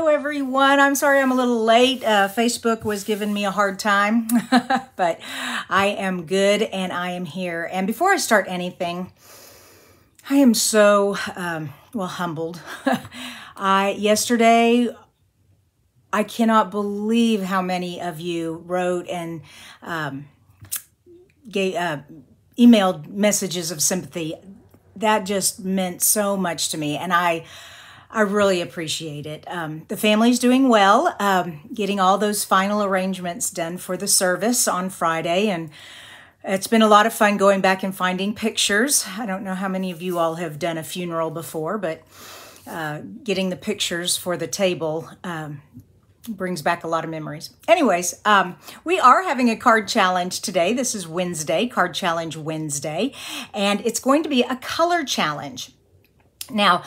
Hello everyone, I'm sorry I'm a little late. Facebook was giving me a hard time, but I am good and I am here. And before I start anything, I am so, humbled. Yesterday, I cannot believe how many of you wrote and emailed messages of sympathy. That just meant so much to me, and I really appreciate it. The family's doing well, getting all those final arrangements done for the service on Friday, and it's been a lot of fun going back and finding pictures. I don't know how many of you all have done a funeral before, but getting the pictures for the table brings back a lot of memories. Anyways, we are having a card challenge today. This is Wednesday, Card Challenge Wednesday, and it's going to be a color challenge. Now,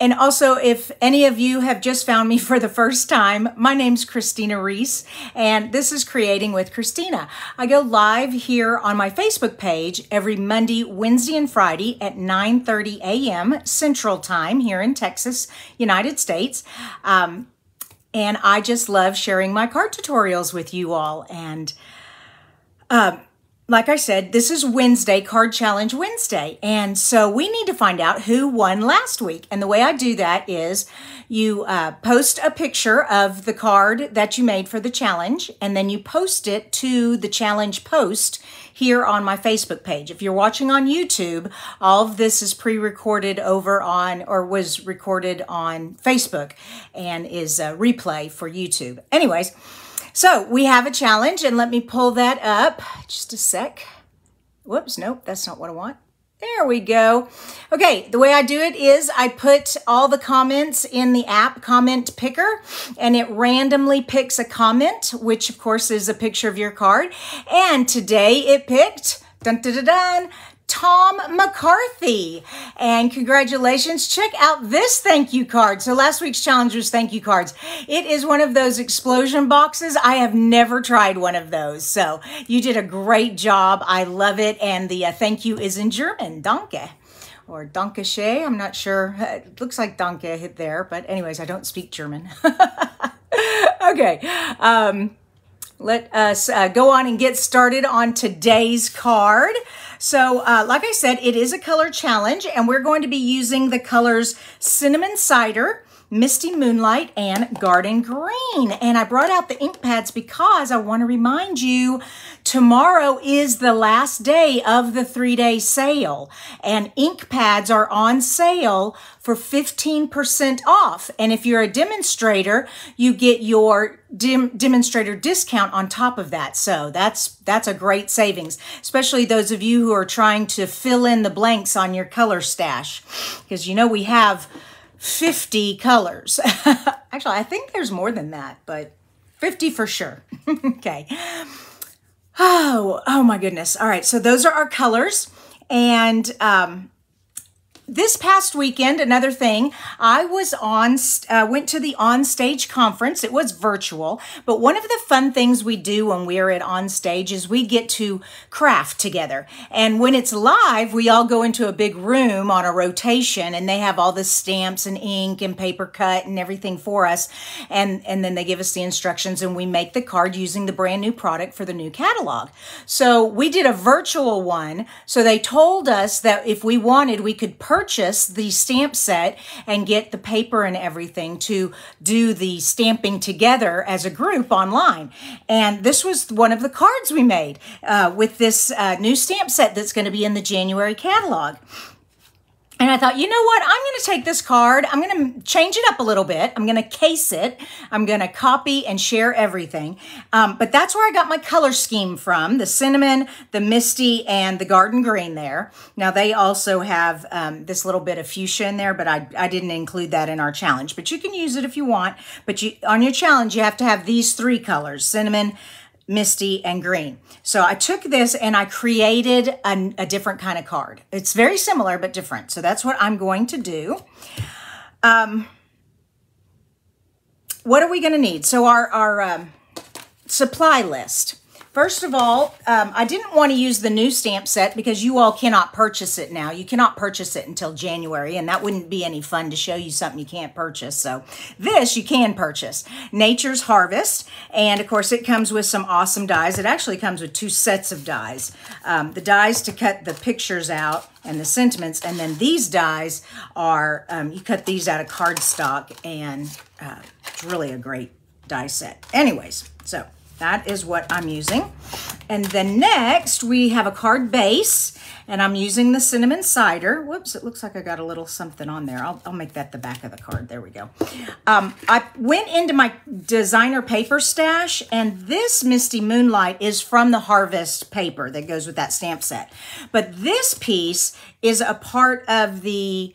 and also, if any of you have just found me for the first time, my name's Kristina Reese, and this is Creating with Kristina. I go live here on my Facebook page every Monday, Wednesday, and Friday at 9:30 a.m. Central Time here in Texas, United States. And I just love sharing my card tutorials with you all. And like I said, this is Wednesday, Card Challenge Wednesday. And so we need to find out who won last week. And the way I do that is you post a picture of the card that you made for the challenge, and then you post it to the challenge post here on my Facebook page. If you're watching on YouTube, all of this is pre-recorded over on, or was recorded on Facebook and is a replay for YouTube. Anyways, so we have a challenge, and let me pull that up just a sec. Whoops, nope, that's not what I want. There we go. Okay, the way I do it is I put all the comments in the app comment picker, and it randomly picks a comment, which of course is a picture of your card. And today it picked, dun, dun, dun, dun, Tom McCarthy. And congratulations, check out this thank you card. So last week's challenge was thank you cards. It is one of those explosion boxes. I have never tried one of those. So you did a great job. I love it. And the thank you is in German, danke. Or danke schön, I'm not sure. It looks like danke hit there, but anyways, I don't speak German. Okay. Let us go on and get started on today's card. So like I said, it is a color challenge, and we're going to be using the colors Cinnamon Cider, Misty Moonlight, and Garden Green. And I brought out the ink pads because I want to remind you, tomorrow is the last day of the 3-day sale, and ink pads are on sale for 15% off. And if you're a demonstrator, you get your demonstrator discount on top of that. So that's a great savings, especially those of you who are trying to fill in the blanks on your color stash, because you know we have 50 colors. Actually, I think there's more than that, but 50 for sure. Okay. Oh my goodness. All right. So those are our colors. And this past weekend, another thing, I was went to the Onstage conference. It was virtual, but one of the fun things we do when we're at Onstage is we get to craft together. And when it's live, we all go into a big room on a rotation, and they have all the stamps and ink and paper cut and everything for us. And then they give us the instructions, and we make the card using the brand new product for the new catalog. So we did a virtual one. So they told us that if we wanted, we could purchase the stamp set and get the paper and everything to do the stamping together as a group online. And this was one of the cards we made with this new stamp set that's going to be in the January catalog. And I thought, you know what? I'm going to take this card. I'm going to change it up a little bit. I'm going to case it. I'm going to copy and share everything. But that's where I got my color scheme from, the cinnamon, the misty, and the garden green there. Now, they also have this little bit of fuchsia in there, but I didn't include that in our challenge. But you can use it if you want. But on your challenge, you have to have these 3 colors, cinnamon, misty, and green. So I took this and I created a different kind of card. It's very similar, but different. So that's what I'm going to do. What are we going to need? So our supply list. First of all, I didn't want to use the new stamp set because you all cannot purchase it now. You cannot purchase it until January, and that wouldn't be any fun to show you something you can't purchase. So this you can purchase. Nature's Harvest, and of course it comes with some awesome dies. It actually comes with 2 sets of dies. The dies to cut the pictures out and the sentiments, and then these dies are, you cut these out of cardstock, and it's really a great die set. Anyways, so that is what I'm using. And then next we have a card base, and I'm using the cinnamon cider. Whoops, it looks like I got a little something on there. I'll make that the back of the card. There we go. I went into my designer paper stash, and this Misty Moonlight is from the Harvest paper that goes with that stamp set. But this piece is a part of the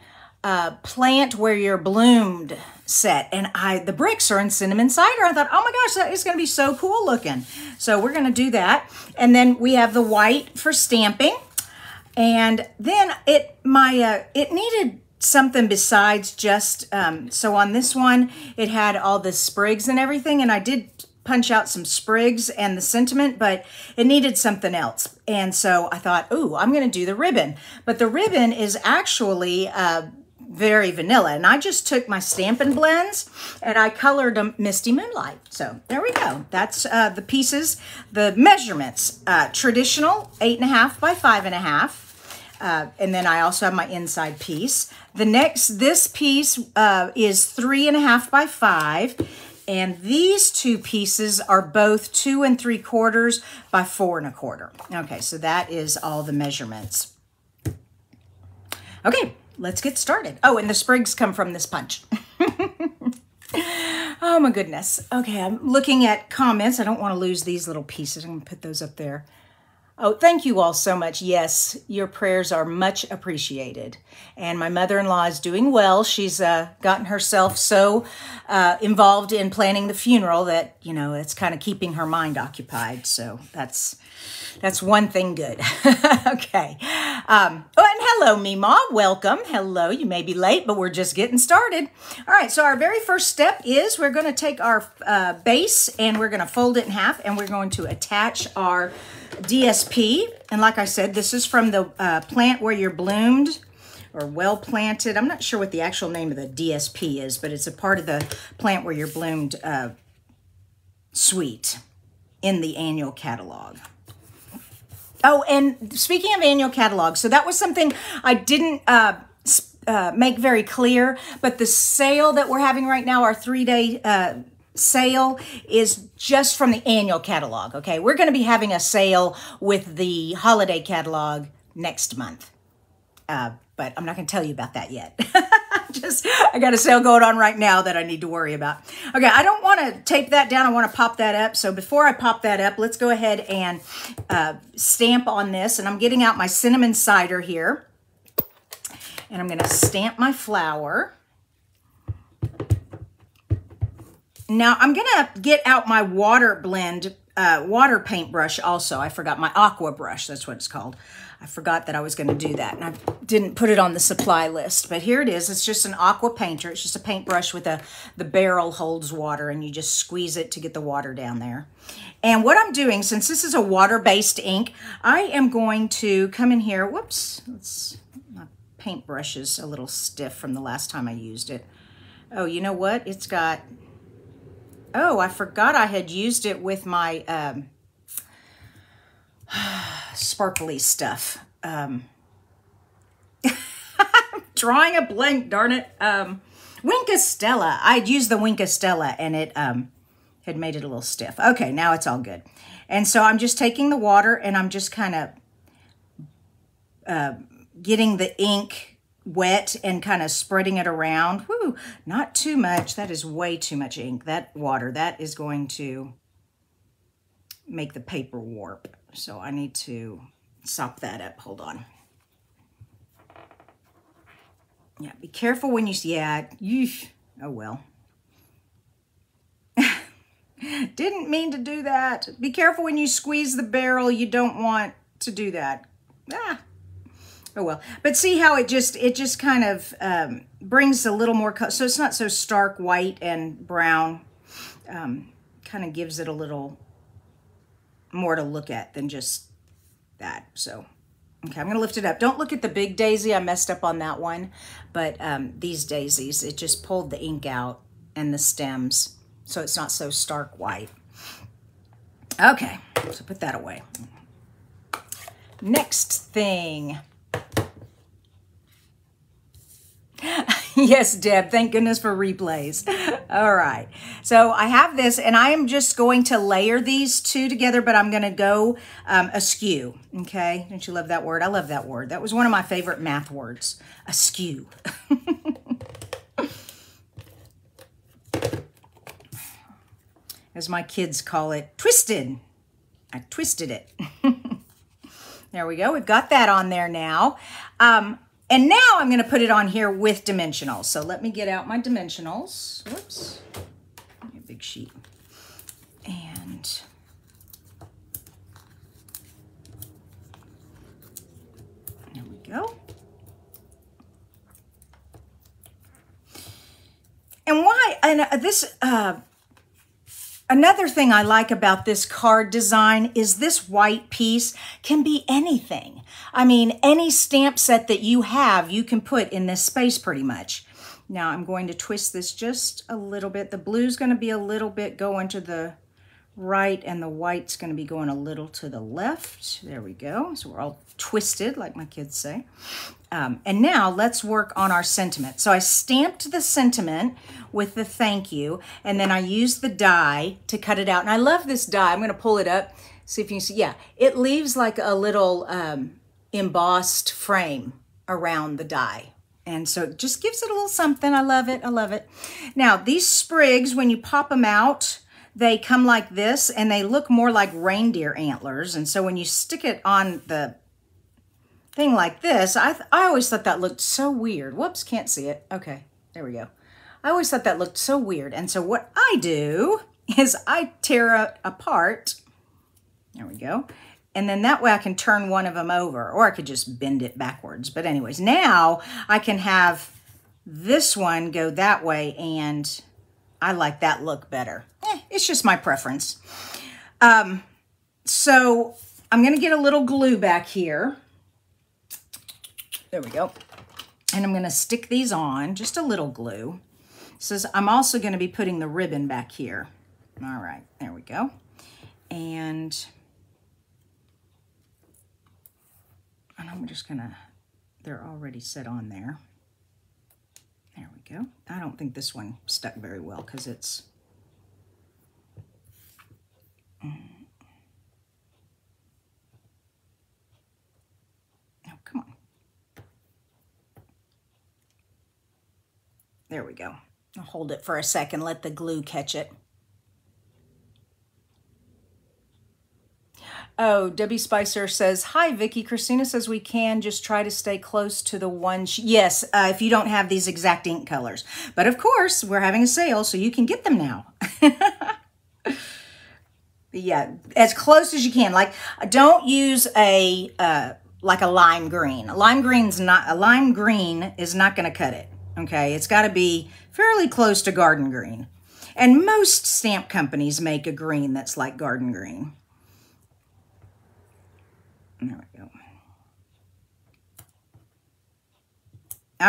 Plant Where You're Bloomed set, and the bricks are in cinnamon cider. I thought, oh my gosh, that is going to be so cool looking. So we're going to do that. And then we have the white for stamping. And then it needed something besides just, so on this one, it had all the sprigs and everything, and I did punch out some sprigs and the sentiment, but it needed something else. And so I thought, ooh, I'm going to do the ribbon. But the ribbon is actually very vanilla, and I just took my Stampin' Blends and I colored them Misty Moonlight. So there we go. That's the pieces, the measurements. Traditional 8.5 by 5.5, and then I also have my inside piece. This piece is 3.5 by 5, and these 2 pieces are both 2 3/4 by 4 1/4. Okay, so that is all the measurements. Okay, let's get started. Oh, and the sprigs come from this punch. Oh my goodness. Okay, I'm looking at comments. I don't want to lose these little pieces. I'm going to put those up there. Oh, thank you all so much. Yes, your prayers are much appreciated. And my mother-in-law is doing well. She's gotten herself so involved in planning the funeral that, you know, it's kind of keeping her mind occupied. So that's one thing good. Okay. Oh, and hello, Mima. Welcome. Hello. You may be late, but we're just getting started. All right. So our very first step is we're going to take our base and we're going to fold it in half, and we're going to attach our DSP. And like I said, this is from the Plant Where You're Bloomed, or Well Planted. I'm not sure what the actual name of the DSP is, but it's a part of the Plant Where You're Bloomed suite in the annual catalog. Oh, and speaking of annual catalog, so that was something I didn't make very clear, but the sale that we're having right now, our 3-day sale, is just from the annual catalog, okay? We're going to be having a sale with the holiday catalog next month, but I'm not going to tell you about that yet. I got a sale going on right now that I need to worry about. Okay, I don't want to tape that down. I want to pop that up. So before I pop that up, let's go ahead and stamp on this. And I'm getting out my cinnamon cider here. And I'm going to stamp my flower. Now I'm going to get out my water blend, water paintbrush also. I forgot my aqua brush. That's what it's called. I forgot that I was going to do that, and I didn't put it on the supply list, but here it is. It's just an aqua painter. It's just a paintbrush with the barrel holds water, and you just squeeze it to get the water down there. And what I'm doing, since this is a water-based ink, I am going to come in here. Whoops, my paintbrush is a little stiff from the last time I used it. Oh, you know what? It's got, oh, I forgot I had used it with my sparkly stuff. Drawing a blank, darn it. Winka Stella. I'd used the Winka Stella, and it had made it a little stiff. Okay, now it's all good. And so I'm just taking the water, and I'm just kind of getting the ink wet and kind of spreading it around. Woo, not too much. That is way too much ink. That water, that is going to make the paper warp. So I need to sop that up. Hold on. Yeah, be careful when you see, yeah, yeesh. Oh well. Didn't mean to do that. Be careful when you squeeze the barrel. You don't want to do that. Ah. Oh well. But see how it just kind of brings a little more color. So it's not so stark white and brown. Kind of gives it a little more to look at than just that. So, okay, I'm going to lift it up. Don't look at the big daisy. I messed up on that one. But these daisies, it just pulled the ink out and the stems, so it's not so stark white. Okay, so put that away. Next thing. Yes, Deb, thank goodness for replays. All right, so I have this, and I am just going to layer these two together, but I'm going to go askew, okay? Don't you love that word? I love that word. That was one of my favorite math words, askew. As my kids call it, twisted. I twisted it. There we go. We've got that on there now. And now I'm going to put it on here with dimensionals. So let me get out my dimensionals. Whoops. A big sheet. And there we go. And why? And this... Another thing I like about this card design is this white piece can be anything. I mean, any stamp set that you have, you can put in this space pretty much. Now I'm going to twist this just a little bit. The blue's going to be a little bit going to the right, and the white's going to be going a little to the left. There we go. So we're all twisted, like my kids say. And now let's work on our sentiment. So I stamped the sentiment with the thank you, and then I used the die to cut it out. And I love this die. I'm going to pull it up, see if you can see. Yeah, it leaves like a little embossed frame around the die. And so it just gives it a little something. I love it. I love it. Now, these sprigs, when you pop them out, they come like this, and they look more like reindeer antlers. And so when you stick it on the thing like this, I always thought that looked so weird. Whoops, can't see it. Okay, there we go. I always thought that looked so weird. And so what I do is I tear it apart. There we go. And then that way I can turn one of them over, or I could just bend it backwards. But anyways, now I can have this one go that way, and I like that look better. It's just my preference. So I'm going to get a little glue back here. There we go. And I'm going to stick these on, just a little glue. So I'm also going to be putting the ribbon back here. All right, there we go. And I'm just going to, they're already set on there. There we go. I don't think this one stuck very well because it's... Oh, come on. There we go. I'll hold it for a second, let the glue catch it. Oh, Debbie Spicer says, hi, Vicki. Kristina says we can just try to stay close to the one. Yes, if you don't have these exact ink colors. But of course, we're having a sale, so you can get them now. Yeah, as close as you can. Like, don't use a like a lime green. A lime green is not going to cut it. Okay, it's got to be fairly close to garden green. And most stamp companies make a green that's like garden green. There we go.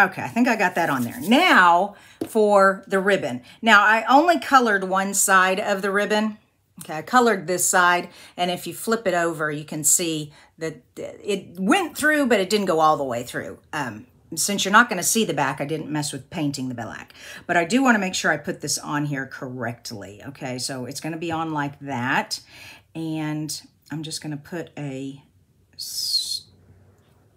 Okay, I think I got that on there. Now for the ribbon. Now I only colored one side of the ribbon. Okay, I colored this side, and if you flip it over, you can see that it went through, but it didn't go all the way through. Since you're not going to see the back, I didn't mess with painting the black. But I do want to make sure I put this on here correctly. Okay, so it's going to be on like that. And I'm just going to put a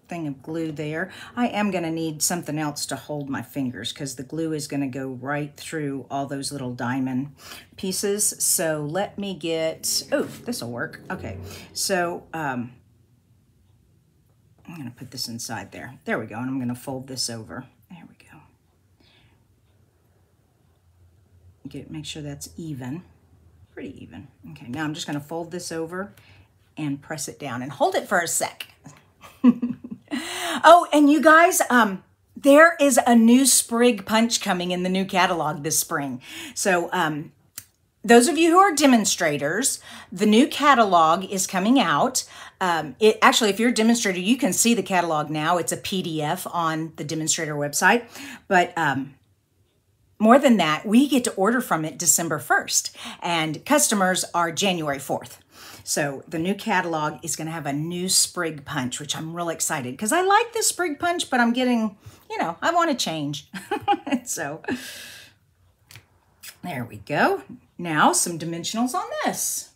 thing of glue there. I am going to need something else to hold my fingers because the glue is going to go right through all those little diamond pieces. So let me get, oh, this will work. Okay, so I'm going to put this inside there. There we go, and I'm going to fold this over. There we go. Make sure that's even, pretty even. Okay, now I'm just going to fold this over and press it down and hold it for a sec. Oh, and you guys, there is a new sprig punch coming in the new catalog this spring. So those of you who are demonstrators, the new catalog is coming out. Actually, if you're a demonstrator, you can see the catalog now. It's a PDF on the demonstrator website. But more than that, we get to order from it December 1st, and customers are January 4th. So the new catalog is going to have a new sprig punch, which I'm really excited because I like this sprig punch, but I'm getting, I want to change. So there we go. Now some dimensionals on this.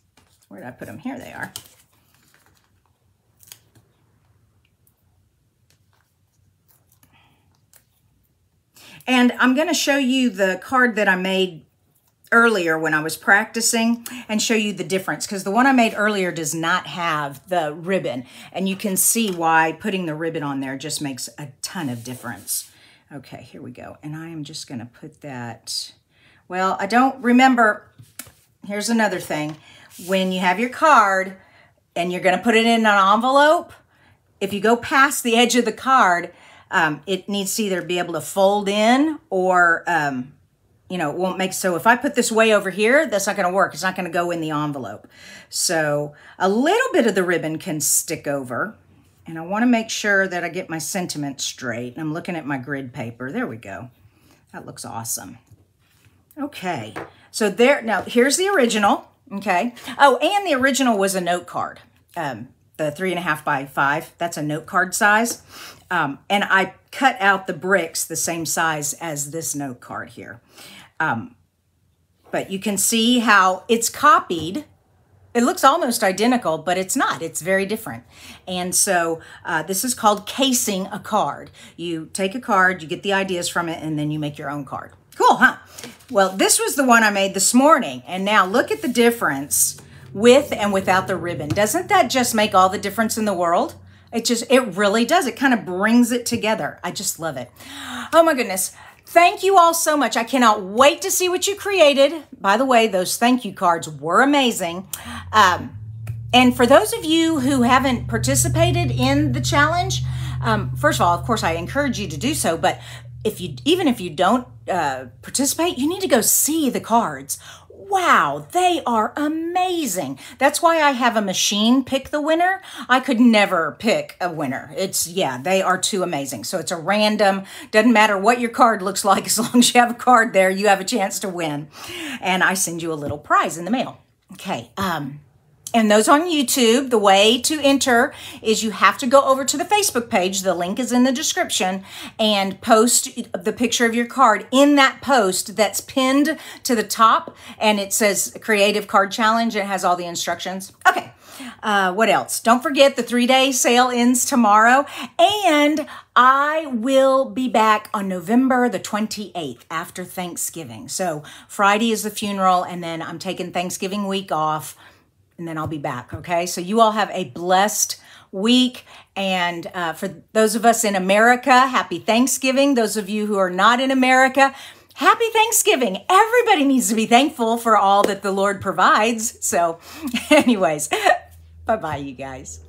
Where did I put them? Here they are. And I'm going to show you the card that I made earlier when I was practicing and show you the difference, because the one I made earlier does not have the ribbon, and you can see why putting the ribbon on there just makes a ton of difference. Okay, here we go. And I am just going to put that, well, I don't remember. Here's another thing. When you have your card and you're going to put it in an envelope, if you go past the edge of the card, it needs to either be able to fold in or, it won't make, so if I put this way over here, that's not going to work. It's not going to go in the envelope. So a little bit of the ribbon can stick over, and I want to make sure that I get my sentiment straight. I'm looking at my grid paper. There we go. That looks awesome. Okay. So there, now here's the original. Okay. Oh, and the original was a note card. The 3.5 by 5, that's a note card size. And I cut out the bricks the same size as this note card here. But you can see how it's copied. It looks almost identical, but it's not. It's very different. And so this is called casing a card. You take a card, you get the ideas from it, and then you make your own card. Cool, huh? Well, this was the one I made this morning. And now look at the difference with and without the ribbon. Doesn't that just make all the difference in the world? It really does. It kind of brings it together. I just love it. Oh my goodness. Thank you all so much. I cannot wait to see what you created. By the way, those thank you cards were amazing. And for those of you who haven't participated in the challenge, first of all, of course, I encourage you to do so. But even if you don't participate, you need to go see the cards. Wow, they are amazing. That's why I have a machine pick the winner. I could never pick a winner. They are too amazing. So it's a random, doesn't matter what your card looks like, as long as you have a card there, you have a chance to win. And I send you a little prize in the mail. Okay, and those on YouTube, the way to enter is you have to go over to the Facebook page. The link is in the description, and post the picture of your card in that post that's pinned to the top, and it says Creative Card Challenge. It has all the instructions. Okay, what else? Don't forget the 3-day sale ends tomorrow, and I will be back on November the 28th after Thanksgiving. So Friday is the funeral, and then I'm taking Thanksgiving week off, and then I'll be back, okay? So you all have a blessed week. And for those of us in America, happy Thanksgiving. Those of you who are not in America, happy Thanksgiving. Everybody needs to be thankful for all that the Lord provides. So anyways, bye-bye, you guys.